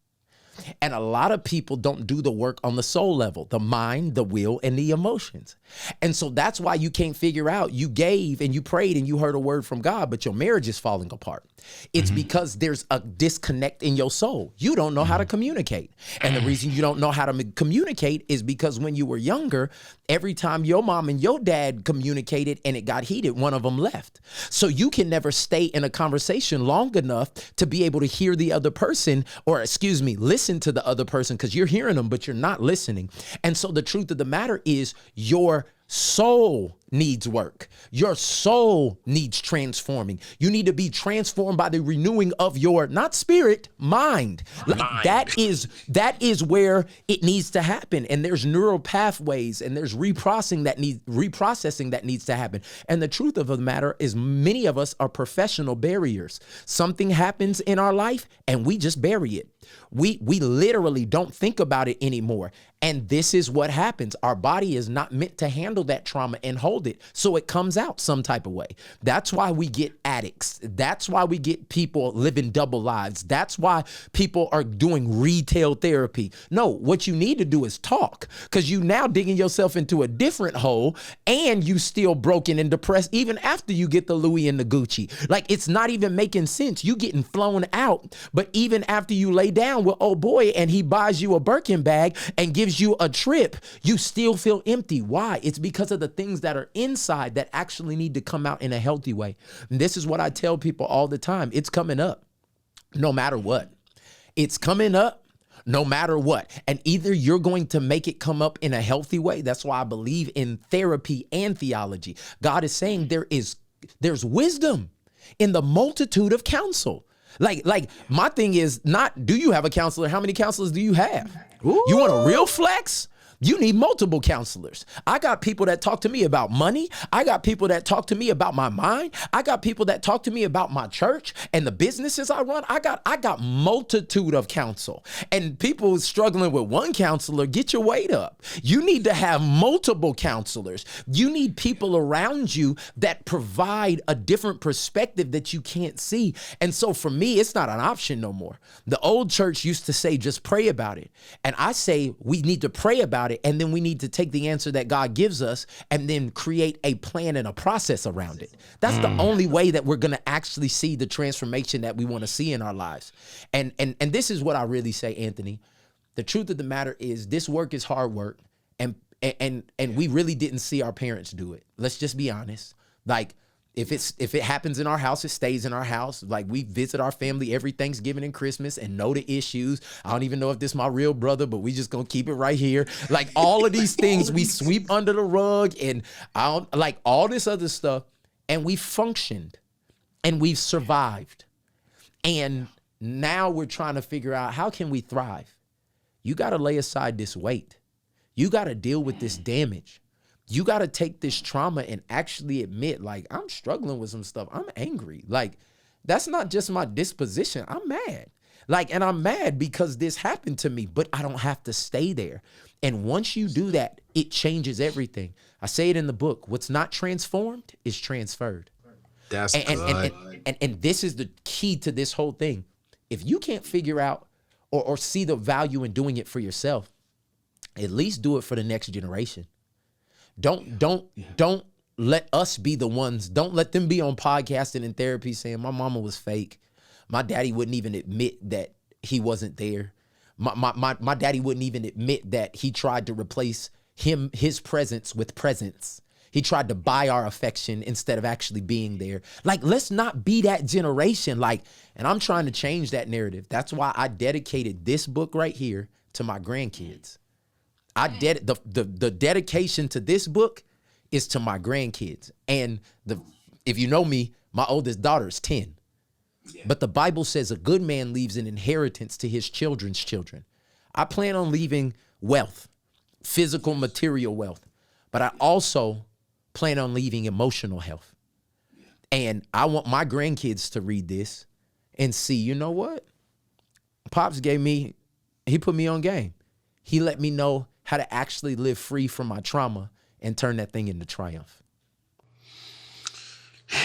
And a lot of people don't do the work on the soul level, the mind, the will, and the emotions. And so that's why you can't figure out, you gave and you prayed and you heard a word from God, but your marriage is falling apart. It's because there's a disconnect in your soul. You don't know how to communicate. And the reason you don't know how to communicate is because when you were younger, every time your mom and your dad communicated and it got heated, one of them left. So you can never stay in a conversation long enough to be able to hear the other person, or listen to the other person, because you're hearing them, but you're not listening. And so the truth of the matter is your soul needs work. Your soul needs transforming. You need to be transformed by the renewing of your, not spirit, mind. That is where it needs to happen. And there's neural pathways and there's reprocessing that needs to happen. And the truth of the matter is many of us are professional barriers. Something happens in our life and we just bury it. We literally don't think about it anymore. And this is what happens. Our body is not meant to handle that trauma and hold it. So it comes out some type of way. That's why we get addicts. That's why we get people living double lives. That's why people are doing retail therapy. No, what you need to do is talk, because you now digging yourself into a different hole and you still broken and depressed even after you get the Louis and the Gucci. Like, it's not even making sense. You getting flown out, but even after you lay down with old boy and he buys you a Birkin bag and gives you a trip, you still feel empty. Why? It's because of the things that are inside that actually need to come out in a healthy way. And this is what I tell people all the time. It's coming up no matter what. It's coming up no matter what. And either you're going to make it come up in a healthy way. That's why I believe in therapy and theology. God is saying there's wisdom in the multitude of counsel. Like my thing is not, do you have a counselor? How many counselors do you have? Ooh. You want a real flex? You need multiple counselors. I got people that talk to me about money. I got people that talk to me about my mind. I got people that talk to me about my church and the businesses I run. I got multitude of counsel. And people struggling with one counselor, get your weight up. You need to have multiple counselors. You need people around you that provide a different perspective that you can't see. And so for me, it's not an option no more. The old church used to say, just pray about it. And I say we need to pray about it. And then we need to take the answer that God gives us and then create a plan and a process around it. That's the only way that we're going to actually see the transformation that we want to see in our lives. And this is what I really say, Anthony. The truth of the matter is this work is hard work. And we really didn't see our parents do it. Let's just be honest. Like, if it happens in our house, it stays in our house. Like, we visit our family every Thanksgiving and Christmas and know the issues. I don't even know if this is my real brother, but we just gonna keep it right here. Like, all of these things we sweep under the rug and like all this other stuff. And we functioned and we've survived. And now we're trying to figure out, how can we thrive? You gotta lay aside this weight. You gotta deal with this damage. You got to take this trauma and actually admit, like, I'm struggling with some stuff. I'm angry. Like, that's not just my disposition. I'm mad. Like, and I'm mad because this happened to me, but I don't have to stay there. And once you do that, it changes everything. I say it in the book. What's not transformed is transferred. That's good. And this is the key to this whole thing. If you can't figure out or see the value in doing it for yourself, at least do it for the next generation. Don't let us be the ones. Don't let them be on podcasting and therapy saying my mama was fake. My daddy wouldn't even admit that he wasn't there. My daddy wouldn't even admit that he tried to replace his presence with presence. He tried to buy our affection instead of actually being there. Like, let's not be that generation. Like, and I'm trying to change that narrative. That's why I dedicated this book right here to my grandkids. The dedication to this book is to my grandkids. And if you know me, my oldest daughter is 10. Yeah. But the Bible says a good man leaves an inheritance to his children's children. I plan on leaving wealth, physical, material wealth. But I also plan on leaving emotional health. Yeah. And I want my grandkids to read this and see, you know what? Pops he put me on game. He let me know how to actually live free from my trauma and turn that thing into triumph.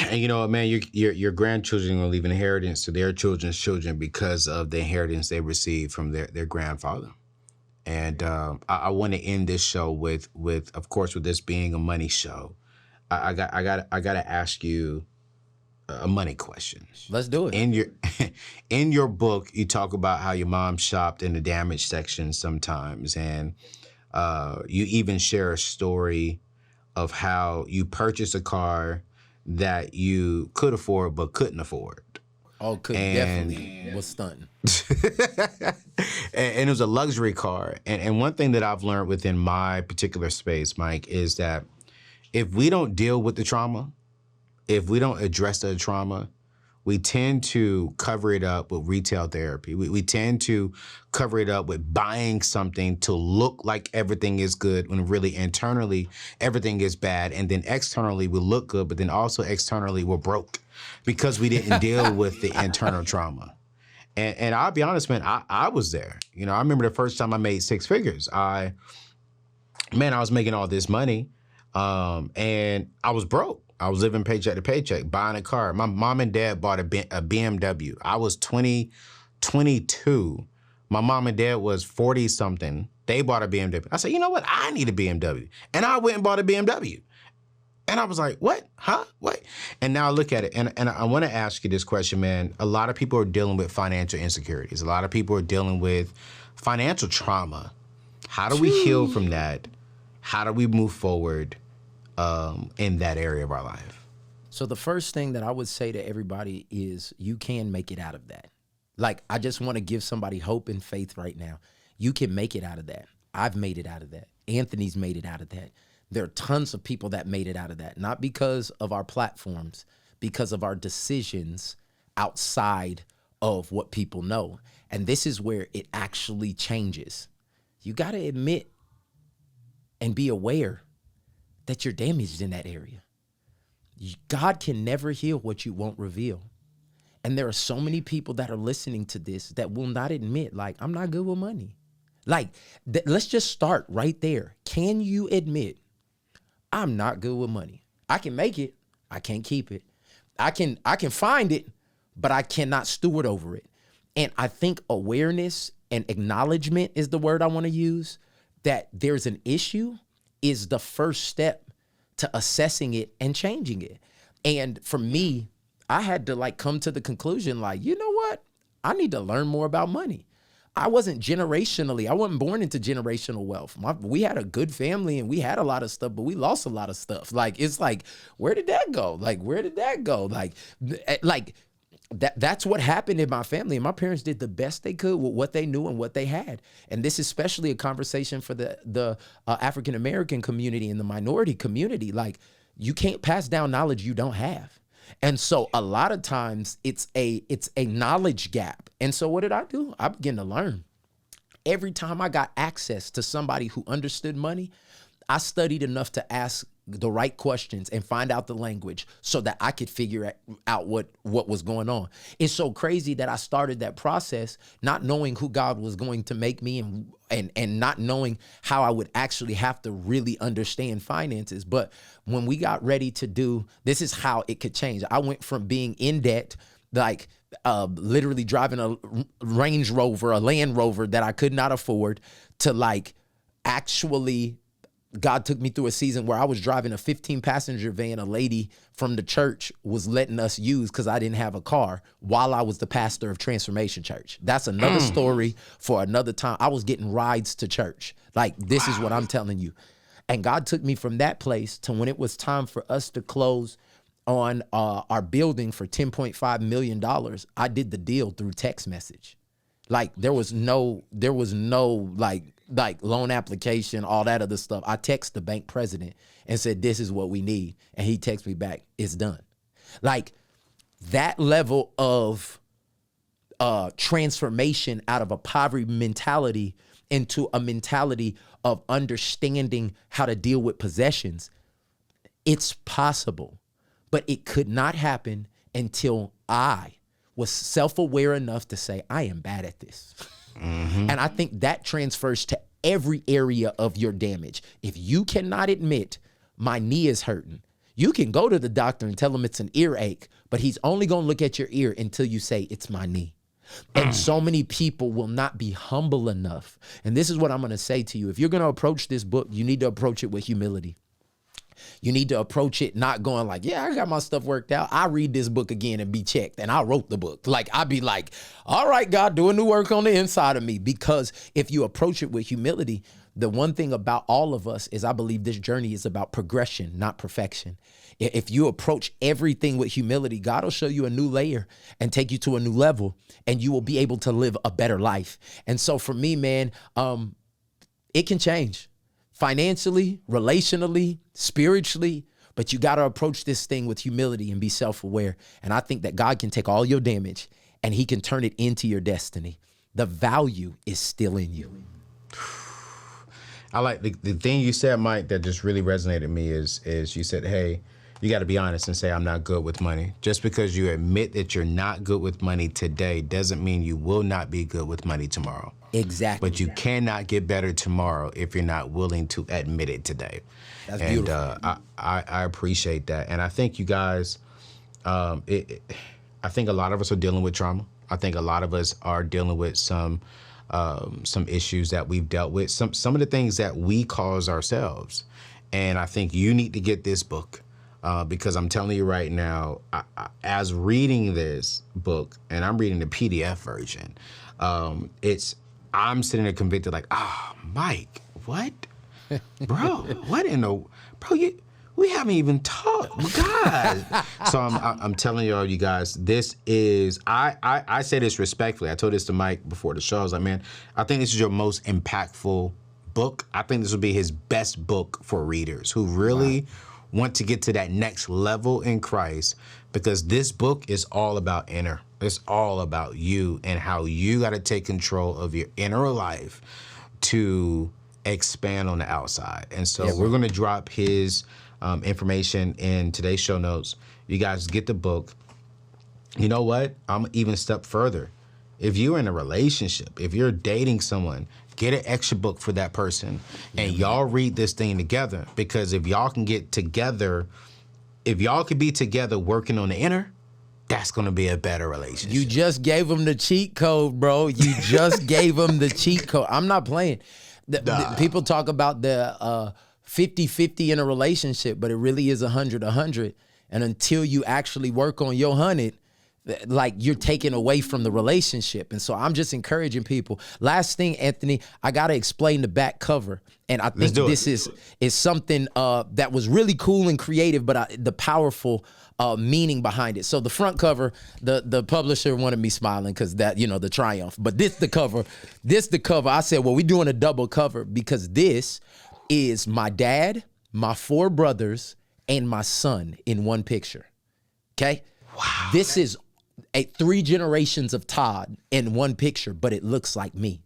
And you know what, man, your grandchildren will leave an inheritance to their children's children because of the inheritance they received from their grandfather. And I want to end this show with of course, with this being a money show, I got to ask you a money question. Let's do it. In your book, you talk about how your mom shopped in the damage section sometimes, and you even share a story of how you purchased a car that you could afford but couldn't afford. Definitely was stunting. and it was a luxury car. And one thing that I've learned within my particular space, Mike, is that if we don't deal with the trauma, if we don't address the trauma, we tend to cover it up with retail therapy. We tend to cover it up with buying something to look like everything is good when really internally everything is bad. And then externally we look good, but then also externally we're broke because we didn't deal with the internal trauma. And I'll be honest, man, I was there. You know, I remember the first time I made six figures. I was making all this money and I was broke. I was living paycheck to paycheck, buying a car. My mom and dad bought a BMW. I was 22. My mom and dad was 40-something. They bought a BMW. I said, you know what? I need a BMW. And I went and bought a BMW. And I was like, what? Huh? What? And now I look at it, and I want to ask you this question, man. A lot of people are dealing with financial insecurities. A lot of people are dealing with financial trauma. How do we heal from that? How do we move forward in that area of our life? So the first thing that I would say to everybody is you can make it out of that. Like, I just want to give somebody hope and faith right now. You can make it out of that. I've made it out of that. Anthony's made it out of that. There are tons of people that made it out of that, not because of our platforms, because of our decisions outside of what people know. And this is where it actually changes. You got to admit and be aware that you're damaged in that area. God can never heal what you won't reveal. And there are so many people that are listening to this that will not admit, like, I'm not good with money. Like, let's just start right there. Can you admit, I'm not good with money? I can make it. I can't keep it. I can find it, but I cannot steward over it. And I think awareness and acknowledgement is the word I want to use, that there's an issue is the first step to assessing it and changing it. And for me, I had to come to the conclusion, you know what? I need to learn more about money. I wasn't born into generational wealth. We had a good family and we had a lot of stuff, but we lost a lot of stuff. Where did that go? Where did that go? That's what happened in my family. And my parents did the best they could with what they knew and what they had. And this is especially a conversation for the African-American community and the minority community. You can't pass down knowledge you don't have. And so a lot of times it's a knowledge gap. And so what did I do? I began to learn. Every time I got access to somebody who understood money, I studied enough to ask the right questions and find out the language so that I could figure out what was going on. It's so crazy that I started that process not knowing who God was going to make me and not knowing how I would actually have to really understand finances. But when we got ready to do, this is how it could change. I went from being in debt, literally driving a Range Rover, a Land Rover that I could not afford, to actually God took me through a season where I was driving a 15-passenger van a lady from the church was letting us use because I didn't have a car while I was the pastor of Transformation Church. That's another story for another time. I was getting rides to church. This is what I'm telling you. And God took me from that place to when it was time for us to close on our building for $10.5 million. I did the deal through text message. There was no loan application, all that other stuff. I text the bank president and said, this is what we need. And he texts me back, it's done. That level of transformation out of a poverty mentality into a mentality of understanding how to deal with possessions, it's possible. But it could not happen until I was self-aware enough to say, I am bad at this. Mm-hmm. And I think that transfers to every area of your damage. If you cannot admit my knee is hurting, you can go to the doctor and tell him it's an earache, but he's only going to look at your ear until you say it's my knee. And so many people will not be humble enough. And this is what I'm going to say to you. If you're going to approach this book, you need to approach it with humility. You need to approach it not going like, yeah, I got my stuff worked out. I read this book again and be checked. And I wrote the book. Like, I'd be like, all right, God, doing the work on the inside of me. Because if you approach it with humility, the one thing about all of us is I believe this journey is about progression, not perfection. If you approach everything with humility, God will show you a new layer and take you to a new level, and you will be able to live a better life. And so for me, man, it can change financially, relationally, spiritually, but you got to approach this thing with humility and be self-aware. And I think that God can take all your damage and he can turn it into your destiny. The value is still in you. I like the thing you said, Mike, that just really resonated with me is you said, hey, you got to be honest and say, I'm not good with money. Just because you admit that you're not good with money today doesn't mean you will not be good with money tomorrow. Exactly. But you cannot get better tomorrow if you're not willing to admit it today. That's and beautiful. I appreciate that. And I think you guys, I think a lot of us are dealing with trauma. I think a lot of us are dealing with some issues that we've dealt with, some of the things that we cause ourselves. And I think you need to get this book. Because I'm telling you right now, as reading this book, and I'm reading the PDF version, I'm sitting there convicted like, Mike, what? Bro, what in the, we haven't even talked, God. So I'm telling you guys, this is, I say this respectfully. I told this to Mike before the show. I was like, man, I think this is your most impactful book. I think this will be his best book for readers who really want to get to that next level in Christ, because this book is all about inner. It's all about you and how you got to take control of your inner life to expand on the outside. And so we're going to drop his information in today's show notes. You guys get the book. You know what? I'm even a step further. If you're in a relationship, if you're dating someone, get an extra book for that person, and y'all read this thing together. Because if y'all can get together, if y'all could be together working on the inner, that's going to be a better relationship. You just gave them the cheat code, bro. You just gave them the cheat code. I'm not playing. The people talk about the 50-50 in a relationship, but it really is 100-100. And until you actually work on your 100, like, you're taken away from the relationship. And so I'm just encouraging people. Last thing, Anthony, I got to explain the back cover. And I think this is something that was really cool and creative, but the powerful meaning behind it. So the front cover, the publisher wanted me smiling because that, the triumph. But this the cover. I said, well, we're doing a double cover because this is my dad, my 4 brothers, and my son in one picture. Okay? Wow. This is 3 generations of Todd in one picture, but it looks like me.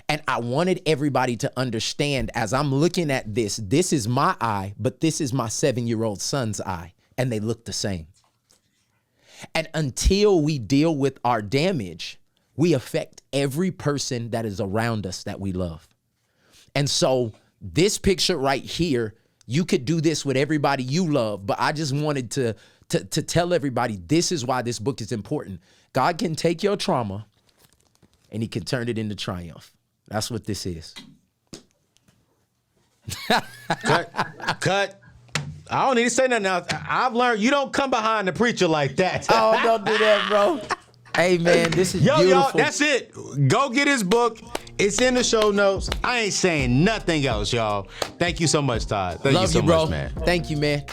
And I wanted everybody to understand, as I'm looking at this is my eye, but this is my 7-year-old son's eye, and they look the same. And until we deal with our damage, we affect every person that is around us that we love. And so this picture right here, you could do this with everybody you love, but I just wanted to tell everybody this is why this book is important. God can take your trauma and he can turn it into triumph. That's what this is. Cut. I don't need to say nothing else. I've learned you don't come behind the preacher like that. Oh, don't do that, bro. Hey, man, this is beautiful. Y'all, that's it. Go get his book. It's in the show notes. I ain't saying nothing else, y'all. Thank you so much, Todd. Thank you so much, man. Thank you, man.